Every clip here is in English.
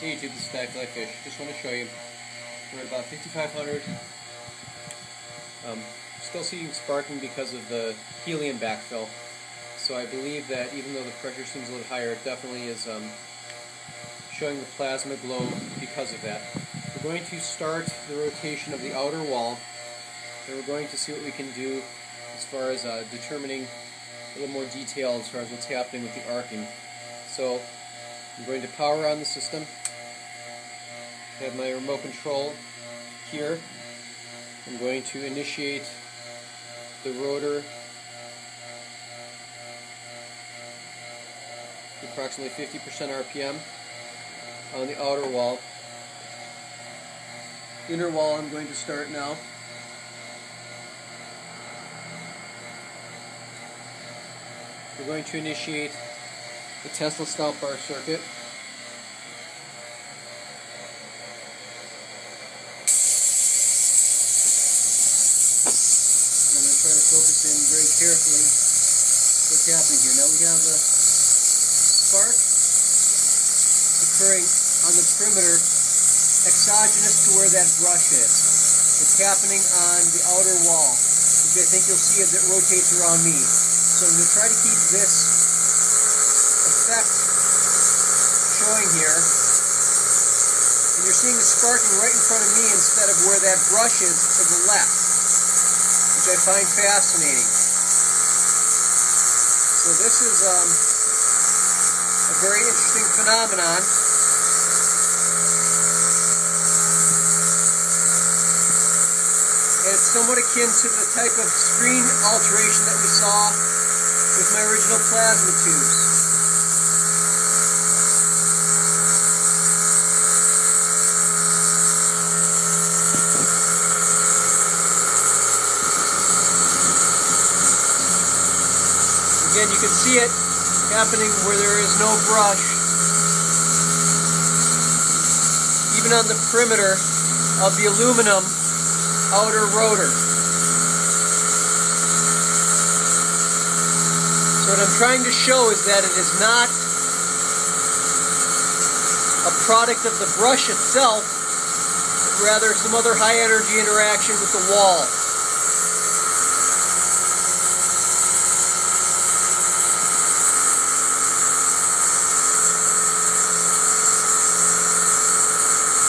Hey YouTube, this is Back Life Fish. Just want to show you, we're at about 5,500. Still seeing sparking because of the helium backfill. So I believe that even though the pressure seems a little higher, it definitely is showing the plasma glow because of that. We're going to start the rotation of the outer wall, and we're going to see what we can do as far as determining a little more detail as far as what's happening with the arcing. So I'm going to power on the system. I have my remote control here. I'm going to initiate the rotor approximately 50% RPM on the outer wall. Inner wall I'm going to start now. We're going to initiate the Tesla Stout bar circuit. I'm going to try to focus in very carefully what's happening here. Now we have the spark occurring on the perimeter exogenous to where that brush is. It's happening on the outer wall, which I think you'll see as it rotates around me. So I'm going to try to keep this effect showing here. And you're seeing the sparking right in front of me instead of where that brush is to the left, which I find fascinating. So this is a very interesting phenomenon. And it's somewhat akin to the type of screen alteration that we saw with my original plasma tubes. Again, you can see it happening where there is no brush, even on the perimeter of the aluminum outer rotor. So what I'm trying to show is that it is not a product of the brush itself, but rather some other high energy interaction with the wall.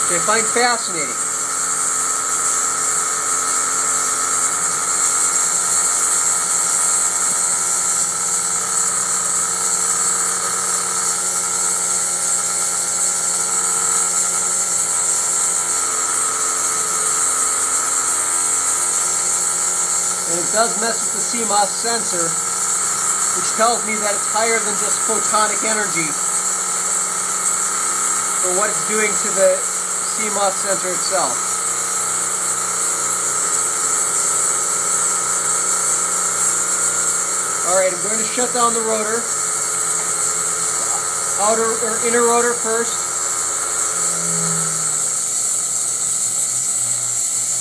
Which I find fascinating. And it does mess with the CMOS sensor, which tells me that it's higher than just photonic energy for what it's doing to the CMOS sensor itself. Alright, I'm going to shut down the rotor. Outer or inner rotor first.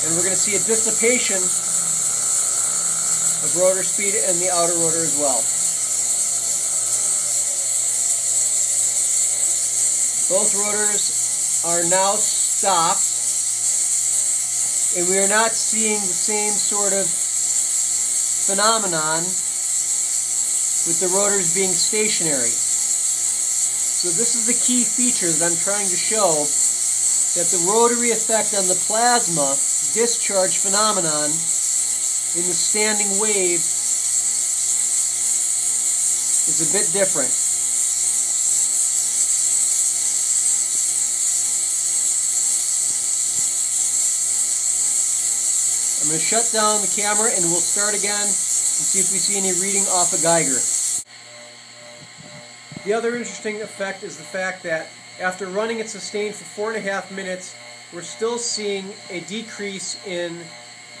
And we're going to see a dissipation of rotor speed and the outer rotor as well. Both rotors are now stopped, and we are not seeing the same sort of phenomenon with the rotors being stationary. So this is the key feature that I'm trying to show, that the rotary effect on the plasma discharge phenomenon in the standing wave is a bit different. I'm going to shut down the camera and we'll start again and see if we see any reading off a Geiger. The other interesting effect is the fact that after running it sustained for 4.5 minutes, we're still seeing a decrease in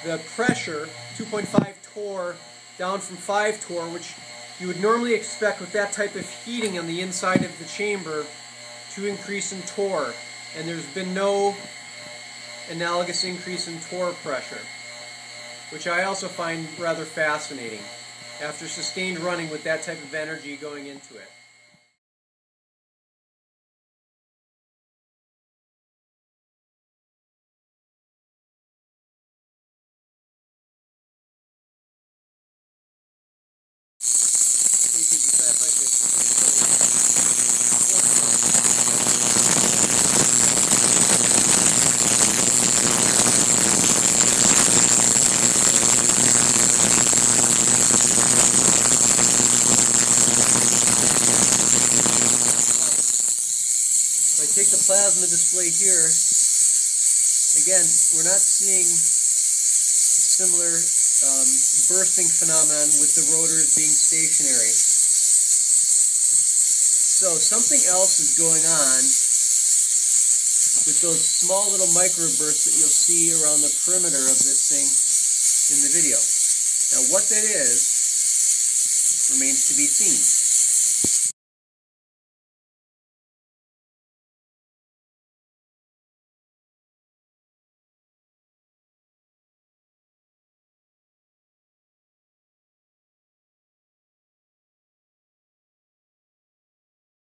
the pressure, 2.5 torr down from 5 torr, which you would normally expect with that type of heating on the inside of the chamber to increase in torr. And there's been no analogous increase in torr pressure, which I also find rather fascinating after sustained running with that type of energy going into it. If I take the plasma display here, again, we're not seeing a similar bursting phenomenon with the rotors being stationary. So something else is going on with those small little microbursts that you'll see around the perimeter of this thing in the video. Now what that is remains to be seen.